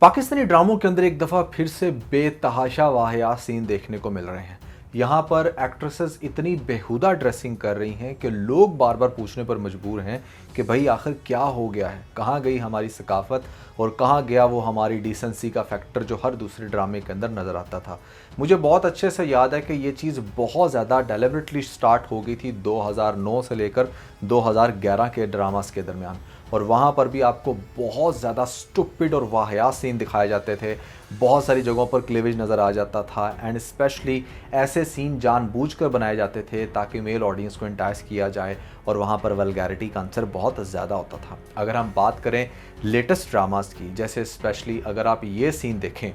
पाकिस्तानी ड्रामों के अंदर एक दफ़ा फिर से बेतहाशा वाहियात सीन देखने को मिल रहे हैं। यहाँ पर एक्ट्रेसेस इतनी बेहुदा ड्रेसिंग कर रही हैं कि लोग बार बार पूछने पर मजबूर हैं कि भाई आखिर क्या हो गया है, कहाँ गई हमारी सकाफ़त और कहाँ गया वो हमारी डिसेंसी का फैक्टर जो हर दूसरे ड्रामे के अंदर नज़र आता था। मुझे बहुत अच्छे से याद है कि ये चीज़ बहुत ज़्यादा डेलिबरेटली स्टार्ट हो गई थी 2009 से लेकर 2011 के ड्रामास के दरमियान, और वहाँ पर भी आपको बहुत ज़्यादा स्टूपिड और वाहियात सीन दिखाए जाते थे। बहुत सारी जगहों पर क्लीवेज नज़र आ जाता था एंड स्पेशली ऐसे सीन जानबूझकर बनाए जाते थे ताकि मेल ऑडियंस को इंटाइस किया जाए, और वहाँ पर वल्गैरिटी का अंसर बहुत ज़्यादा होता था। अगर हम बात करें लेटेस्ट ड्रामास की, जैसे स्पेशली अगर आप ये सीन देखें,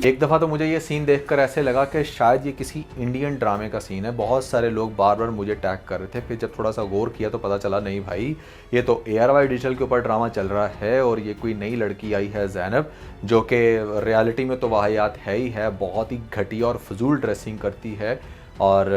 एक दफ़ा तो मुझे ये सीन देखकर ऐसे लगा कि शायद ये किसी इंडियन ड्रामे का सीन है। बहुत सारे लोग बार बार मुझे टैग कर रहे थे, फिर जब थोड़ा सा गौर किया तो पता चला नहीं भाई, ये तो ARY डिजिटल के ऊपर ड्रामा चल रहा है और ये कोई नई लड़की आई है ज़ैनब, जो कि रियलिटी में तो वाहियात है ही है, बहुत ही घटिया और फजूल ड्रेसिंग करती है। और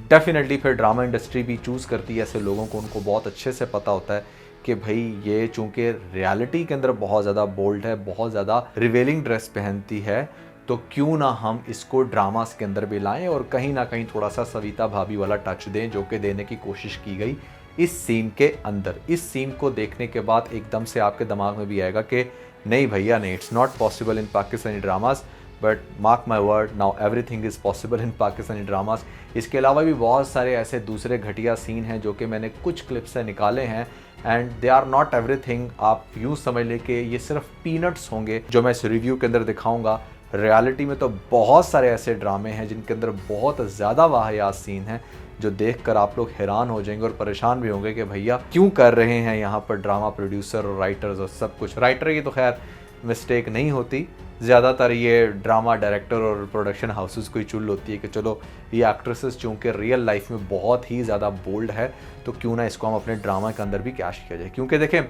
डेफिनेटली फिर ड्रामा इंडस्ट्री भी चूज़ करती है ऐसे लोगों को, उनको बहुत अच्छे से पता होता है कि भाई ये चूँकि रियलिटी के अंदर बहुत ज़्यादा बोल्ड है, बहुत ज़्यादा रिवेलिंग ड्रेस पहनती है, तो क्यों ना हम इसको ड्रामास के अंदर भी लाएं और कहीं ना कहीं थोड़ा सा सविता भाभी वाला टच दें, जो कि देने की कोशिश की गई इस सीन के अंदर। इस सीन को देखने के बाद एकदम से आपके दिमाग में भी आएगा कि नहीं भैया नहीं, it's not possible in Pakistani dramas, but mark my word, now everything is possible in Pakistani dramas. इसके अलावा भी बहुत सारे ऐसे दूसरे घटिया सीन हैं जो कि मैंने कुछ क्लिप से निकाले हैं and they are not everything. आप यूँ समझ लें कि ये सिर्फ पीनट्स होंगे जो मैं इस रिव्यू के अंदर दिखाऊंगा। रियलिटी में तो बहुत सारे ऐसे ड्रामे हैं जिनके अंदर बहुत ज़्यादा वाहियात सीन हैं जो देखकर आप लोग हैरान हो जाएंगे और परेशान भी होंगे कि भैया क्यों कर रहे हैं यहाँ पर ड्रामा प्रोड्यूसर और राइटर्स और सब कुछ। राइटर की तो खैर मिस्टेक नहीं होती, ज़्यादातर ये ड्रामा डायरेक्टर और प्रोडक्शन हाउसेस को ही चुल होती है कि चलो ये एक्ट्रेसेस चूँकि रियल लाइफ में बहुत ही ज़्यादा बोल्ड है तो क्यों ना इसको हम अपने ड्रामा के अंदर भी कैश किया जाए। क्योंकि देखें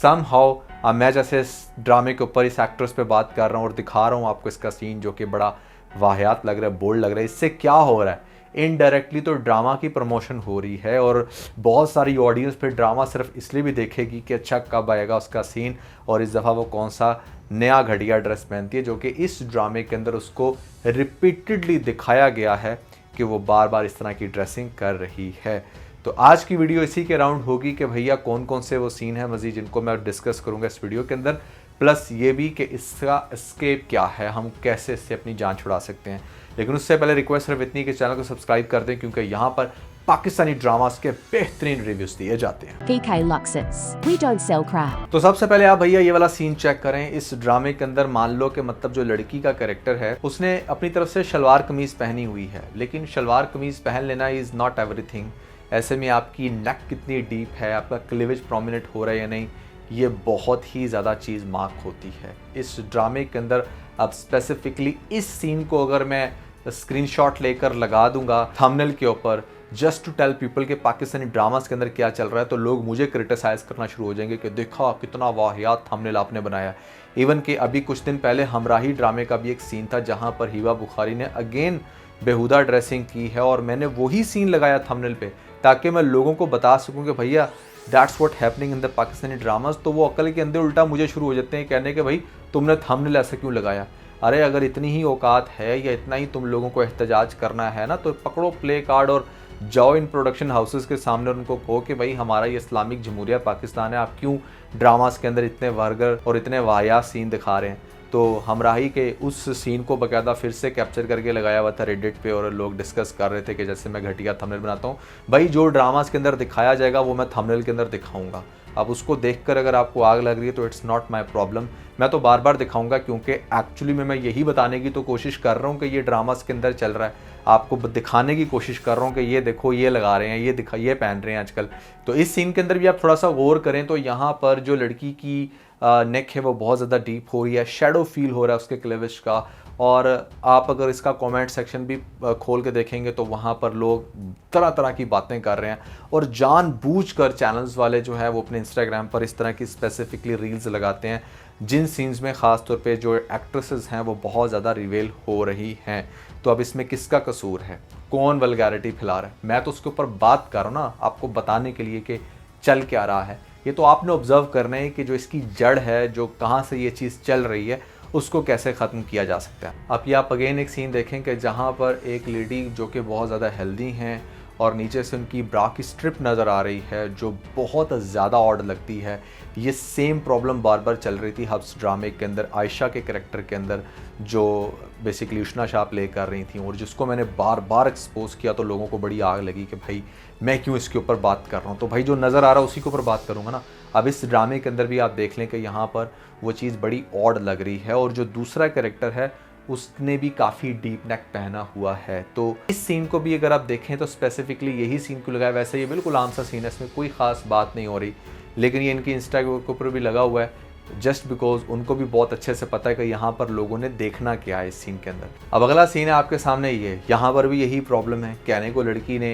सम हाउ मैं जैसे इस ड्रामे के ऊपर इस एक्ट्रेस पे बात कर रहा हूँ और दिखा रहा हूँ आपको इसका सीन जो कि बड़ा वाहियात लग रहा है, बोल्ड लग रहा है, इससे क्या हो रहा है, इनडायरेक्टली तो ड्रामा की प्रमोशन हो रही है और बहुत सारी ऑडियंस फिर ड्रामा सिर्फ इसलिए भी देखेगी कि अच्छा कब आएगा उसका सीन और इस दफ़ा वो कौन सा नया घटिया ड्रेस पहनती है, जो कि इस ड्रामे के अंदर उसको रिपीटेडली दिखाया गया है कि वो बार बार इस तरह की ड्रेसिंग कर रही है। तो आज की वीडियो इसी के अराउंड होगी कि भैया कौन कौन से वो सीन है मज़ीद जिनको मैं डिस्कस करूँगा इस वीडियो के अंदर, प्लस ये भी कि इसका एस्केप क्या है, हम कैसे इससे अपनी जान छुड़ा सकते हैं। लेकिन उससे पहले रिक्वेस्ट सिर्फ इतनी कि चैनल को सब्सक्राइब कर दें क्योंकि यहाँ पर पाकिस्तानी ड्रामास के बेहतरीन रिव्यूज दिए जाते हैं। PK Luxus. We don't sell crap. तो सबसे पहले आप भैया ये वाला सीन चेक करें। इस ड्रामे के अंदर मान लो कि मतलब जो लड़की का कैरेक्टर है उसने अपनी तरफ से शलवार कमीज पहनी हुई है, लेकिन शलवार कमीज पहन लेना इज़ नॉट एवरीथिंग। ऐसे में आपकी नेक कितनी डीप है, आपका क्लीवेज प्रोमिनेंट हो रहा है या नहीं, ये बहुत ही ज़्यादा चीज़ मार्क होती है इस ड्रामे के अंदर। अब स्पेसिफिकली इस सीन को अगर मैं स्क्रीनशॉट लेकर लगा दूंगा थंबनेल के ऊपर जस्ट टू टेल पीपल के पाकिस्तानी ड्रामास के अंदर क्या चल रहा है, तो लोग मुझे क्रिटिसाइज़ करना शुरू हो जाएंगे कि देखा कितना वाहियात थंबनेल आपने बनाया। इवन कि अभी कुछ दिन पहले हमराही ड्रामे का भी एक सीन था जहाँ पर हिबा बुखारी ने अगेन बेहुदा ड्रेसिंग की है और मैंने वही सीन लगाया थंबनेल पे ताकि मैं लोगों को बता सकूं कि भैया that's what happening in the Pakistani dramas. तो वो अकल के अंदर उल्टा मुझे शुरू हो जाते हैं कहने के भाई तुमने थंबनेल ऐसा क्यों लगाया। अरे अगर इतनी ही औकात है या इतना ही तुम लोगों को एहतजाज करना है ना, तो पकड़ो प्ले कार्ड और जाओ इन प्रोडक्शन हाउसेस के सामने और उनको कहो कि भाई हमारा ये इस्लामिक जमहूरिया पाकिस्तान है, आप क्यों ड्रामास के अंदर इतने वर्गर और इतने वाहियात सीन दिखा रहे हैं। तो हमराही के उस सीन को बाकायदा फिर से कैप्चर करके लगाया हुआ था रेडिट पे और लोग डिस्कस कर रहे थे कि जैसे मैं घटिया थंबनेल बनाता हूँ, भाई जो ड्रामास के अंदर दिखाया जाएगा वो मैं थंबनेल के अंदर दिखाऊंगा। अब उसको देखकर अगर आपको आग लग रही है तो इट्स नॉट माय प्रॉब्लम, मैं तो बार बार दिखाऊंगा क्योंकि एक्चुअली में मैं यही बताने की तो कोशिश कर रहा हूँ कि ये ड्रामास के अंदर चल रहा है, आपको दिखाने की कोशिश कर रहा हूँ कि ये देखो ये लगा रहे हैं, ये पहन रहे हैं आजकल। तो इस सीन के अंदर भी आप थोड़ा सा गौर करें तो यहाँ पर जो लड़की की नेक है वो बहुत ज़्यादा डीप हो रही है, शेडो फील हो रहा है उसके क्लेविश का। और आप अगर इसका कमेंट सेक्शन भी खोल के देखेंगे तो वहाँ पर लोग तरह तरह की बातें कर रहे हैं और जानबूझकर चैनल्स वाले जो है वो अपने इंस्टाग्राम पर इस तरह की स्पेसिफिकली रील्स लगाते हैं जिन सीन्स में ख़ास तौर पे जो एक्ट्रेसेस हैं वो बहुत ज़्यादा रिवेल हो रही हैं। तो अब इसमें किसका कसूर है, कौन वल्गैरिटी फैला रहा है, मैं तो उसके ऊपर बात कर रहा हूँ ना आपको बताने के लिए कि चल क्या रहा है। ये तो आपने ऑब्जर्व करना है कि जो इसकी जड़ है, जो कहाँ से ये चीज़ चल रही है, उसको कैसे ख़त्म किया जा सकता है। अब ये आप अगेन एक सीन देखें कि जहाँ पर एक लेडी जो कि बहुत ज़्यादा हेल्दी हैं और नीचे से उनकी ब्रा की स्ट्रिप नज़र आ रही है जो बहुत ज़्यादा ऑड लगती है। ये सेम प्रॉब्लम बार बार चल रही थी हब्स ड्रामे के अंदर आयशा के कैरेक्टर के अंदर, जो बेसिकली उष्णा शाह प्ले कर रही थी, और जिसको मैंने बार बार एक्सपोज किया तो लोगों को बड़ी आग लगी कि भाई मैं क्यों इसके ऊपर बात कर रहा हूँ। तो भाई जो नज़र आ रहा है उसी के ऊपर बात करूँगा ना। अब इस ड्रामे के अंदर भी आप देख लें कि यहाँ पर वो चीज़ बड़ी ऑड लग रही है, और जो दूसरा कैरेक्टर है उसने भी काफ़ी डीप नेक पहना हुआ है। तो इस सीन को भी अगर आप देखें तो स्पेसिफिकली यही सीन क्यों लगाया, वैसे ये बिल्कुल आम सा सीन है, इसमें कोई ख़ास बात नहीं हो रही, लेकिन ये इनकी इंस्टा के ऊपर भी लगा हुआ है जस्ट बिकॉज उनको भी बहुत अच्छे से पता है कि यहाँ पर लोगों ने देखना क्या है इस सीन के अंदर। अब अगला सीन है आपके सामने, ये यहाँ पर भी यही प्रॉब्लम है। कहने को लड़की ने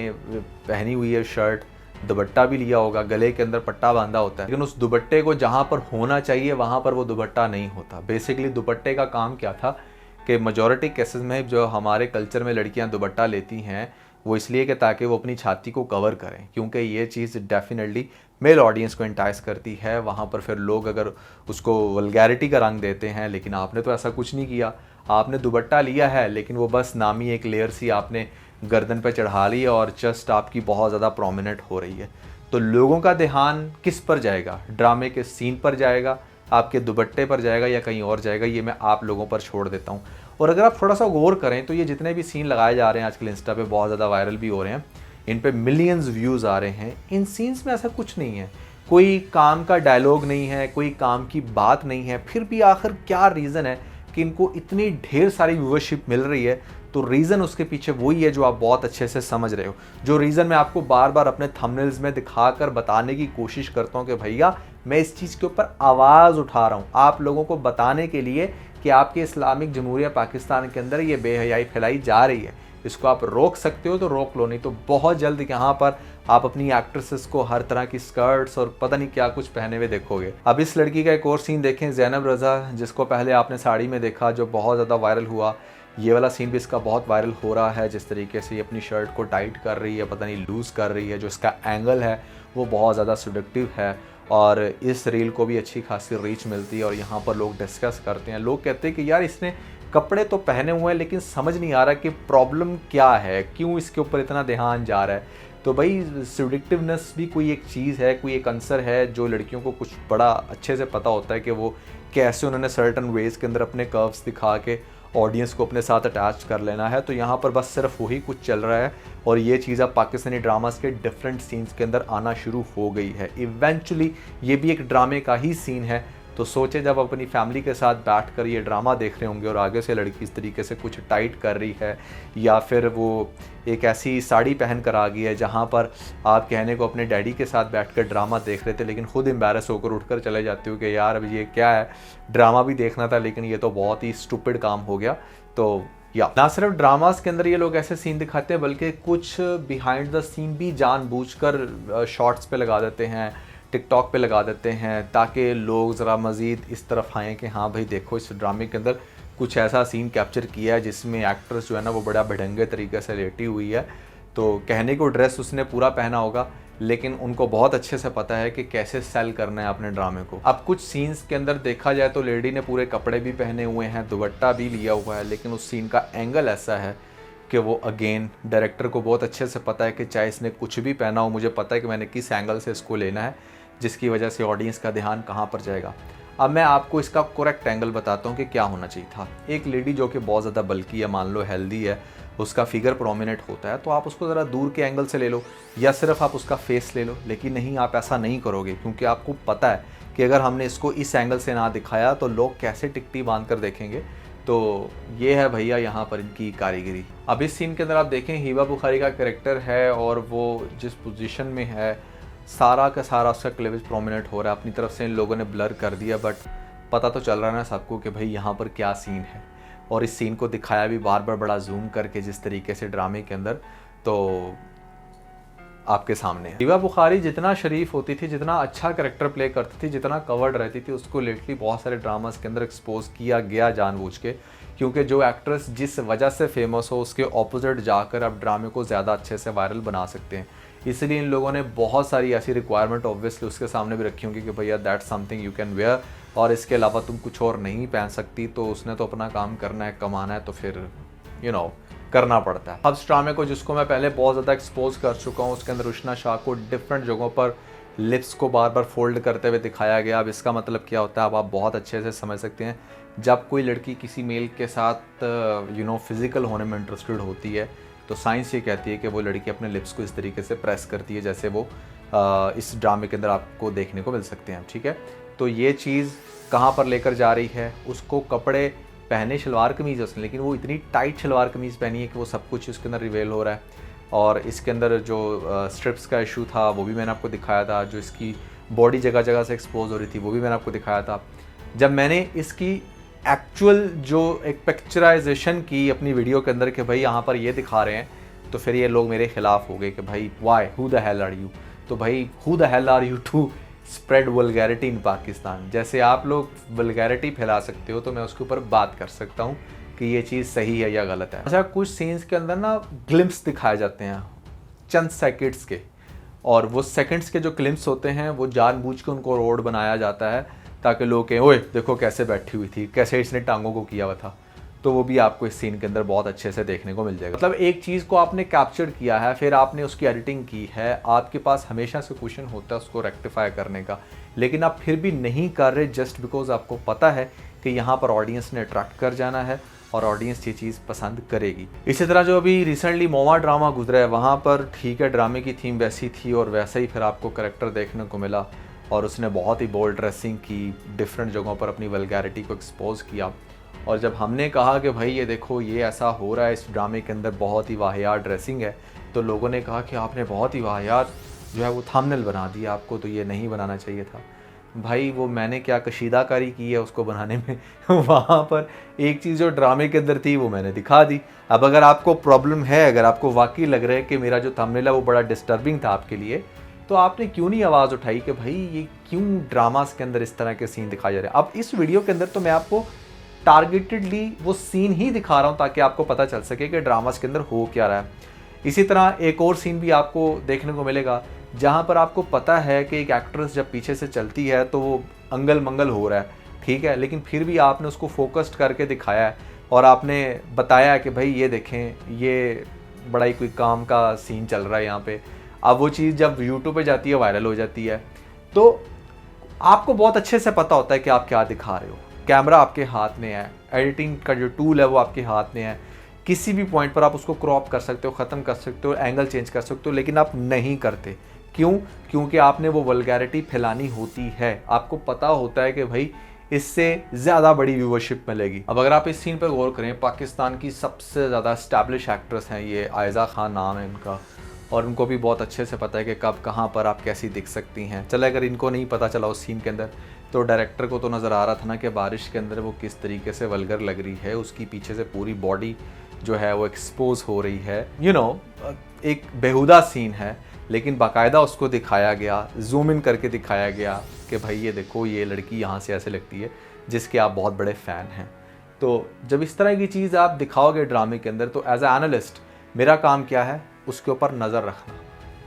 पहनी हुई है शर्ट, दुपट्टा भी लिया होगा, गले के अंदर पट्टा बांधा होता है, लेकिन उस दुपट्टे को जहाँ पर होना चाहिए वहाँ पर वो दुपट्टा नहीं होता। बेसिकली दुपट्टे का काम क्या था कि मेजॉरिटी केसेस में जो हमारे कल्चर में लड़कियाँ दुपट्टा लेती हैं वो इसलिए कि ताकि वो अपनी छाती को कवर करें, क्योंकि ये चीज़ डेफिनेटली मेल ऑडियंस को इंटाइस करती है। वहाँ पर फिर लोग अगर उसको वल्गैरिटी का रंग देते हैं, लेकिन आपने तो ऐसा कुछ नहीं किया। आपने दुपट्टा लिया है लेकिन वो बस नामी एक लेयर सी आपने गर्दन पे चढ़ा ली और चेस्ट आपकी बहुत ज़्यादा प्रोमिनेंट हो रही है। तो लोगों का ध्यान किस पर जाएगा? ड्रामे के सीन पर जाएगा, आपके दुपट्टे पर जाएगा, या कहीं और जाएगा? ये मैं आप लोगों पर छोड़ देता हूँ। और अगर आप थोड़ा सा गौर करें तो ये जितने भी सीन लगाए जा रहे हैं आजकल इंस्टा पे, बहुत ज़्यादा वायरल भी हो रहे हैं, इन पे मिलियंस व्यूज़ आ रहे हैं। इन सीन्स में ऐसा कुछ नहीं है, कोई काम का डायलॉग नहीं है, कोई काम की बात नहीं है, फिर भी आखिर क्या रीज़न है कि इनको इतनी ढेर सारी व्यूअरशिप मिल रही है? तो रीज़न उसके पीछे वही है जो आप बहुत अच्छे से समझ रहे हो, जो रीज़न मैं आपको बार बार अपने थंबनेल्स में दिखाकर बताने की कोशिश करता हूँ कि भैया मैं इस चीज़ के ऊपर आवाज़ उठा रहा हूँ आप लोगों को बताने के लिए कि आपके इस्लामिक जमहूरिया पाकिस्तान के अंदर ये बेहयाई फैलाई जा रही है। इसको आप रोक सकते हो तो रोक लो, नहीं तो बहुत जल्द यहाँ पर आप अपनी एक्ट्रेसेस को हर तरह की स्कर्ट्स और पता नहीं क्या कुछ पहने हुए देखोगे। अब इस लड़की का एक और सीन देखें, ज़ैनब रज़ा, जिसको पहले आपने साड़ी में देखा जो बहुत ज़्यादा वायरल हुआ। ये वाला सीन भी इसका बहुत वायरल हो रहा है, जिस तरीके से ये अपनी शर्ट को टाइट कर रही है, पता नहीं लूज़ कर रही है, जो इसका एंगल है वो बहुत ज़्यादा सेडक्टिव है, और इस रील को भी अच्छी खासी रीच मिलती है। और यहाँ पर लोग डिस्कस करते हैं, लोग कहते हैं कि यार इसने कपड़े तो पहने हुए हैं लेकिन समझ नहीं आ रहा कि प्रॉब्लम क्या है, क्यों इसके ऊपर इतना ध्यान जा रहा है। तो भाई सेडक्टिवनेस भी कोई एक चीज़ है, कोई एक आंसर है जो लड़कियों को कुछ बड़ा अच्छे से पता होता है कि वो कैसे उन्होंने सर्टन वेज के अंदर अपने कर्व्स दिखा के ऑडियंस को अपने साथ अटैच कर लेना है। तो यहाँ पर बस सिर्फ वही कुछ चल रहा है, और ये चीज़ अब पाकिस्तानी ड्रामास के डिफरेंट सीन्स के अंदर आना शुरू हो गई है। इवेंचुअली ये भी एक ड्रामे का ही सीन है। तो सोचे जब अपनी फैमिली के साथ बैठकर ये ड्रामा देख रहे होंगे और आगे से लड़की इस तरीके से कुछ टाइट कर रही है, या फिर वो एक ऐसी साड़ी पहन कर आ गई है जहाँ पर आप कहने को अपने डैडी के साथ बैठकर ड्रामा देख रहे थे लेकिन खुद एम्बैरस होकर उठकर चले जाते हो कि यार अब ये क्या है, ड्रामा भी देखना था लेकिन ये तो बहुत ही स्टूपिड काम हो गया। तो या ना सिर्फ ड्रामास के अंदर ये लोग ऐसे सीन दिखाते हैं बल्कि कुछ बिहाइंड द सीन भी जानबूझकर शॉर्ट्स पे लगा देते हैं, टिकटॉक पे लगा देते हैं, ताकि लोग ज़रा मज़ीद इस तरफ आएँ कि हाँ भाई देखो इस ड्रामे के अंदर कुछ ऐसा सीन कैप्चर किया है जिसमें एक्ट्रेस जो है ना वो बड़ा भड़ंगे तरीके से लेटी हुई है। तो कहने को ड्रेस उसने पूरा पहना होगा लेकिन उनको बहुत अच्छे से पता है कि कैसे सेल करना है अपने ड्रामे को। अब कुछ सीन्स के अंदर देखा जाए तो लेडी ने पूरे कपड़े भी पहने हुए हैं, दुपट्टा भी लिया हुआ है, लेकिन उस सीन का एंगल ऐसा है कि वो अगेन डायरेक्टर को बहुत अच्छे से पता है कि चाहे इसने कुछ भी पहना हो, मुझे पता है कि मैंने किस एंगल से इसको लेना है, जिसकी वजह से ऑडियंस का ध्यान कहाँ पर जाएगा। अब मैं आपको इसका करेक्ट एंगल बताता हूँ कि क्या होना चाहिए था। एक लेडी जो कि बहुत ज़्यादा बल्की है, मान लो हेल्दी है, उसका फिगर प्रोमिनेंट होता है, तो आप उसको ज़रा दूर के एंगल से ले लो या सिर्फ आप उसका फेस ले लो। लेकिन नहीं, आप ऐसा नहीं करोगे क्योंकि आपको पता है कि अगर हमने इसको इस एंगल से ना दिखाया तो लोग कैसे टिकटी बांध कर देखेंगे। तो ये है भैया यहाँ पर इनकी कारीगरी। अब इस सीन के अंदर आप देखें हिबा बुखारी का कैरेक्टर है और वो जिस पोजीशन में है सारा का सारा उसका क्लीवेज प्रोमिनेंट हो रहा है। अपनी तरफ से इन लोगों ने ब्लर कर दिया, बट पता तो चल रहा है ना सबको कि भाई यहाँ पर क्या सीन है। और इस सीन को दिखाया भी बार बार बड़ा जूम करके जिस तरीके से ड्रामे के अंदर, तो आपके सामने हिबा बुखारी जितना शरीफ होती थी, जितना अच्छा कैरेक्टर प्ले करती थी, जितना कवर्ड रहती थी, उसको लेटली बहुत सारे ड्रामास के अंदर एक्सपोज किया गया जानबूझ के, क्योंकि जो एक्ट्रेस जिस वजह से फेमस हो उसके ऑपोजिट जाकर आप ड्रामे को ज़्यादा अच्छे से वायरल बना सकते हैं। इसलिए इन लोगों ने बहुत सारी ऐसी रिक्वायरमेंट ऑब्वियसली उसके सामने भी रखी होंगी कि भैया that's something you can wear, और इसके अलावा तुम कुछ और नहीं पहन सकती। तो उसने तो अपना काम करना है, कमाना है, तो फिर करना पड़ता है। अब इस ड्रामे को, जिसको मैं पहले बहुत ज़्यादा एक्सपोज कर चुका हूँ, उसके अंदर रुशना शाह को डिफरेंट जगहों पर लिप्स को बार बार फोल्ड करते हुए दिखाया गया। अब इसका मतलब क्या होता है अब आप बहुत अच्छे से समझ सकते हैं। जब कोई लड़की किसी मेल के साथ फिज़िकल होने में इंटरेस्टेड होती है तो साइंस ये कहती है कि वो लड़की अपने लिप्स को इस तरीके से प्रेस करती है जैसे वो इस ड्रामे के अंदर आपको देखने को मिल सकते हैं। ठीक है, तो ये चीज़ कहाँ पर लेकर जा रही है, उसको कपड़े पहने शलवार कमीज़ उसने, लेकिन वो इतनी टाइट शलवार कमीज़ पहनी है कि वो सब कुछ उसके अंदर रिवेल हो रहा है। और इसके अंदर जो स्ट्रिप्स का इशू था वो भी मैंने आपको दिखाया था, जो इसकी बॉडी जगह जगह से एक्सपोज हो रही थी वो भी मैंने आपको दिखाया था। जब मैंने इसकी एक्चुअल जो एक पिक्चराइजेशन की अपनी वीडियो के अंदर कि भाई यहाँ पर ये दिखा रहे हैं, तो फिर ये लोग मेरे खिलाफ हो गए कि भाई why, who the hell are you. तो भाई who the hell are you to spread vulgarity in Pakistan. जैसे आप लोग वल्गैरिटी फैला सकते हो तो मैं उसके ऊपर बात कर सकता हूँ कि ये चीज़ सही है या गलत है। अच्छा, कुछ सीन्स के अंदर ना ग्लिम्स दिखाए जाते हैं चंद सेकंड्स के, और वो सेकंड्स के जो ग्लिम्स होते हैं वो जानबूझ के उनको रोड बनाया जाता है ताकि लोग कहें ओए देखो कैसे बैठी हुई थी, कैसे इसने टांगों को किया हुआ था। तो वो भी आपको इस सीन के अंदर बहुत अच्छे से देखने को मिल जाएगा। मतलब एक चीज़ को आपने कैप्चर किया है, फिर आपने उसकी एडिटिंग की है, आपके पास हमेशा से क्वेश्चन होता है उसको रेक्टिफाई करने का, लेकिन आप फिर भी नहीं कर रहे जस्ट बिकॉज आपको पता है कि यहाँ पर ऑडियंस ने अट्रैक्ट कर जाना है और ऑडियंस ये चीज़ पसंद करेगी। इसी तरह जो अभी रिसेंटली मोमा ड्रामा गुजरा है, वहाँ पर ठीक है ड्रामे की थीम वैसी थी और वैसा ही फिर आपको करेक्टर देखने को मिला, और उसने बहुत ही बोल्ड ड्रेसिंग की, डिफरेंट जगहों पर अपनी वल्गैरिटी को एक्सपोज किया। और जब हमने कहा कि भाई ये देखो ये ऐसा हो रहा है इस ड्रामे के अंदर, बहुत ही वाहियात ड्रेसिंग है, तो लोगों ने कहा कि आपने बहुत ही वाहियात जो है वो थंबनेल बना दिया, आपको तो ये नहीं बनाना चाहिए था। भाई वो मैंने क्या कशीदाकारी की है उसको बनाने में वहाँ पर एक चीज़ जो ड्रामे के अंदर थी वो मैंने दिखा दी। अब अगर आपको प्रॉब्लम है, अगर आपको वाकई लग रहा है कि मेरा जो थंबनेल है वो बड़ा डिस्टर्बिंग था आपके लिए, तो आपने क्यों नहीं आवाज़ उठाई कि भाई ये क्यों ड्रामास के अंदर इस तरह के सीन दिखाए जा रहे हैं। अब इस वीडियो के अंदर तो मैं आपको टारगेटेडली वो सीन ही दिखा रहा हूँ ताकि आपको पता चल सके कि ड्रामास के अंदर हो क्या रहा है। इसी तरह एक और सीन भी आपको देखने को मिलेगा जहाँ पर आपको पता है कि एक एक्ट्रेस जब पीछे से चलती है तो वो अंगल मंगल हो रहा है, ठीक है, लेकिन फिर भी आपने उसको फोकस्ड करके दिखाया है और आपने बताया कि भाई ये देखें ये बड़ा ही कोई काम का सीन चल रहा है यहाँ पे। अब वो चीज़ जब यूट्यूब पे जाती है वायरल हो जाती है, तो आपको बहुत अच्छे से पता होता है कि आप क्या दिखा रहे हो। कैमरा आपके हाथ में है, एडिटिंग का जो टूल है वो आपके हाथ में है, किसी भी पॉइंट पर आप उसको क्रॉप कर सकते हो, ख़त्म कर सकते हो, एंगल चेंज कर सकते हो, लेकिन आप नहीं करते। क्यों? क्योंकि आपने वो वल्गैरिटी फैलानी होती है, आपको पता होता है कि भाई इससे ज़्यादा बड़ी व्यूवरशिप मिलेगी। अब अगर आप इस सीन पर गौर करें, पाकिस्तान की सबसे ज़्यादा एस्टैब्लिश एक्ट्रेस हैं ये, आयज़ा खान नाम है इनका, और उनको भी बहुत अच्छे से पता है कि कब कहाँ पर आप कैसी दिख सकती हैं। चले अगर इनको नहीं पता चला उस सीन के अंदर, तो डायरेक्टर को तो नज़र आ रहा था ना कि बारिश के अंदर वो किस तरीके से वल्गर लग रही है, उसकी पीछे से पूरी बॉडी जो है वो एक्सपोज हो रही है। एक बेहुदा सीन है, लेकिन बाकायदा उसको दिखाया गया, जूम इन करके दिखाया गया कि भाई ये देखो ये लड़की यहाँ से ऐसे लगती है जिसके आप बहुत बड़े फ़ैन हैं। तो जब इस तरह की चीज़ आप दिखाओगे ड्रामे के अंदर, तो एज ए एनालिस्ट मेरा काम क्या है, उसके ऊपर नज़र रखना,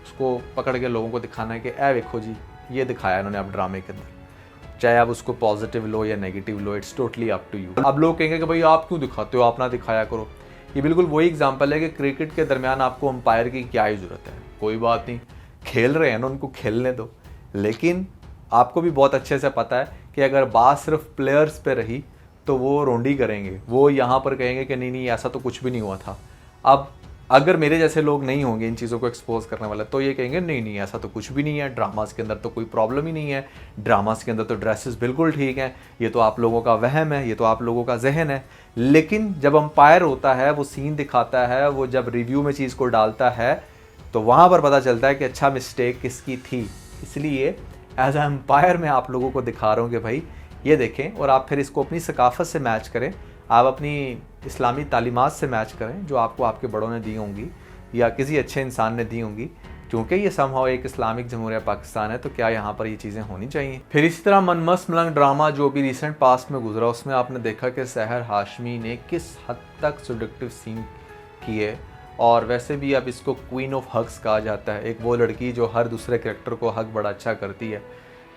उसको पकड़ के लोगों को दिखाना है कि ए देखो जी ये दिखाया इन्होंने आप ड्रामे के अंदर, चाहे आप उसको पॉजिटिव लो या नेगेटिव लो, it's totally up to you. अब लोग कहेंगे कि भाई आप क्यों दिखाते हो, आप ना दिखाया करो। ये बिल्कुल वही एग्जांपल है कि क्रिकेट के दरमियान आपको अंपायर की क्या ही ज़रूरत है, कोई बात नहीं, खेल रहे हैं ना, उनको खेलने दो। लेकिन आपको भी बहुत अच्छे से पता है कि अगर बात सिर्फ प्लेयर्स पे रही तो वो रोंडी करेंगे, वो यहाँ पर कहेंगे कि नहीं नहीं ऐसा तो कुछ भी नहीं हुआ था। अब अगर मेरे जैसे लोग नहीं होंगे इन चीज़ों को एक्सपोज करने वाले, तो ये कहेंगे नहीं नहीं ऐसा तो कुछ भी नहीं है, ड्रामास के अंदर तो कोई प्रॉब्लम ही नहीं है, ड्रामास के अंदर तो ड्रेसेस बिल्कुल ठीक हैं, ये तो आप लोगों का वहम है, ये तो आप लोगों का जहन है। लेकिन जब अंपायर होता है, वो सीन दिखाता है, वो जब रिव्यू में चीज़ को डालता है, तो वहाँ पर पता चलता है कि अच्छा मिस्टेक किसकी थी। इसलिए एज ए एम्पायर मैं आप लोगों को दिखा रहा हूँ कि भाई ये देखें, और आप फिर इसको अपनी सकाफ़त से मैच करें, आप अपनी इस्लामी तालीमात से मैच करें जो आपको आपके बड़ों ने दी होंगी या किसी अच्छे इंसान ने दी होंगी, क्योंकि ये समहाउ एक इस्लामिक जमहूरिया पाकिस्तान है, तो क्या यहाँ पर ये चीज़ें होनी चाहिए। फिर इसी तरह मनमस मलंग ड्रामा जो भी रिसेंट पास्ट में गुजरा, उसमें आपने देखा कि सहर हाशमी ने किस हद तक सेडक्टिव सीन किए और वैसे भी अब इसको क्वीन ऑफ हग्स कहा जाता है, एक वो लड़की जो हर दूसरे कैरेक्टर को हग बड़ा अच्छा करती है।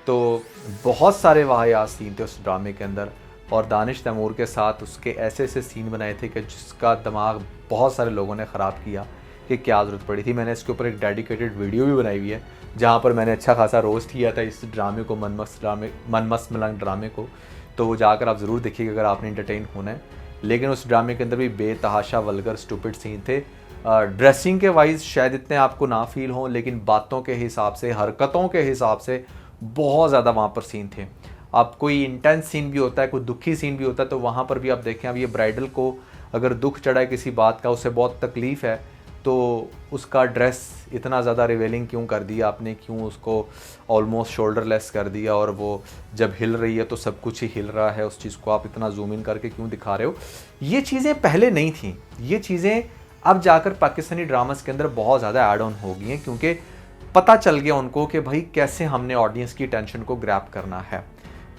तो बहुत सारे वाहियात सीन थे उस ड्रामे के अंदर, और दानिश तैमूर के साथ उसके ऐसे ऐसे सीन बनाए थे कि जिसका दिमाग बहुत सारे लोगों ने ख़राब किया कि क्या ज़रूरत पड़ी थी। मैंने इसके ऊपर एक डेडिकेटेड वीडियो भी बनाई हुई है जहाँ पर मैंने अच्छा खासा रोस्ट किया था इस ड्रामे को, मनमस्त मलंग ड्रामे को। तो वो जाकर आप ज़रूर देखिएगा अगर आपने इंटरटेन होना है। लेकिन उस ड्रामे के अंदर भी बेतहाशा वल्गर स्टूपिड सीन थे। ड्रेसिंग के वाइज शायद इतने आपको ना फील हों, लेकिन बातों के हिसाब से, हरकतों के हिसाब से बहुत ज़्यादा वहाँ पर सीन थे। अब कोई इंटेंस सीन भी होता है, कोई दुखी सीन भी होता है, तो वहाँ पर भी आप देखें, अब ये ब्राइडल को अगर दुख चढ़ा है किसी बात का, उसे बहुत तकलीफ़ है, तो उसका ड्रेस इतना ज़्यादा रिवेलिंग क्यों कर दिया आपने, क्यों उसको ऑलमोस्ट शोल्डरलेस कर दिया, और वो जब हिल रही है तो सब कुछ ही हिल रहा है, उस चीज़ को आप इतना जूम इन करके क्यों दिखा रहे हो। ये चीज़ें पहले नहीं थी, ये चीज़ें अब जाकर पाकिस्तानी ड्रामास के अंदर बहुत ज़्यादा ऐड ऑन हो गई हैं, क्योंकि पता चल गया उनको कि भाई कैसे हमने ऑडियंस की टेंशन को ग्रैब करना है।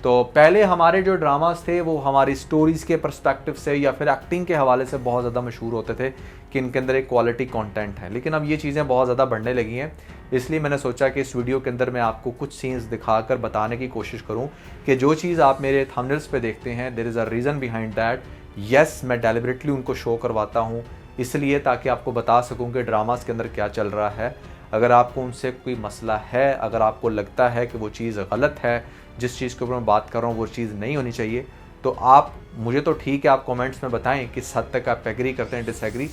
तो पहले हमारे जो ड्रामास थे वो हमारी स्टोरीज़ के पर्सपेक्टिव से या फिर एक्टिंग के हवाले से बहुत ज़्यादा मशहूर होते थे कि इनके अंदर एक क्वालिटी कंटेंट है। लेकिन अब ये चीज़ें बहुत ज़्यादा बढ़ने लगी हैं, इसलिए मैंने सोचा कि इस वीडियो के अंदर मैं आपको कुछ सीन्स दिखाकर बताने की कोशिश करूं कि जो चीज़ आप मेरे थंबनेल्स पे देखते हैं, there is a reason behind that. Yes, मैं डेलिबरेटली उनको शो करवाता हूँ इसलिए ताकि आपको बता सकूँ कि ड्रामास के अंदर क्या चल रहा है। अगर आपको उनसे कोई मसला है, अगर आपको लगता है कि वो चीज़ गलत है, जिस चीज़ के ऊपर मैं बात कर रहा हूँ वो चीज़ नहीं होनी चाहिए, तो आप मुझे तो ठीक है आप कमेंट्स में बताएं किस हद तक आप एग्री करते हैं, डिसएग्री।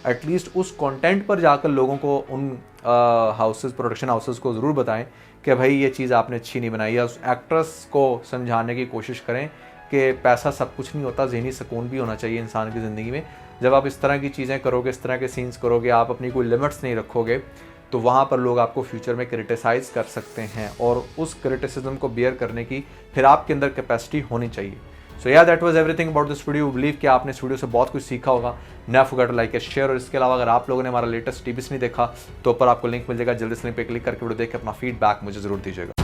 एटलीस्ट उस कंटेंट पर जाकर लोगों को, उन हाउसेस, प्रोडक्शन हाउसेस को ज़रूर बताएं कि भाई ये चीज़ आपने अच्छी नहीं बनाई, या उस एक्ट्रेस को समझाने की कोशिश करें कि पैसा सब कुछ नहीं होता, ज़हनी सुकून भी होना चाहिए इंसान की ज़िंदगी में। जब आप इस तरह की चीज़ें करोगे, इस तरह के सीन्स करोगे, आप अपनी कोई लिमिट्स नहीं रखोगे, तो वहाँ पर लोग आपको फ्यूचर में क्रिटिसाइज़ कर सकते हैं, और उस क्रिटिसिज्म को बियर करने की फिर आपके अंदर कैपेसिटी होनी चाहिए। So yeah that was everything about this video. Believe कि आपने इस वीडियो से बहुत कुछ सीखा होगा। Never forget to like and share. और इसके अलावा अगर आप लोगों ने हमारा लेटेस्ट टीवीस नहीं देखा तो ऊपर आपको लिंक मिल जाएगा, जल्दी से लिंक पे क्लिक करके वीडियो देख के अपना फीडबैक मुझे ज़रूर दीजिएगा।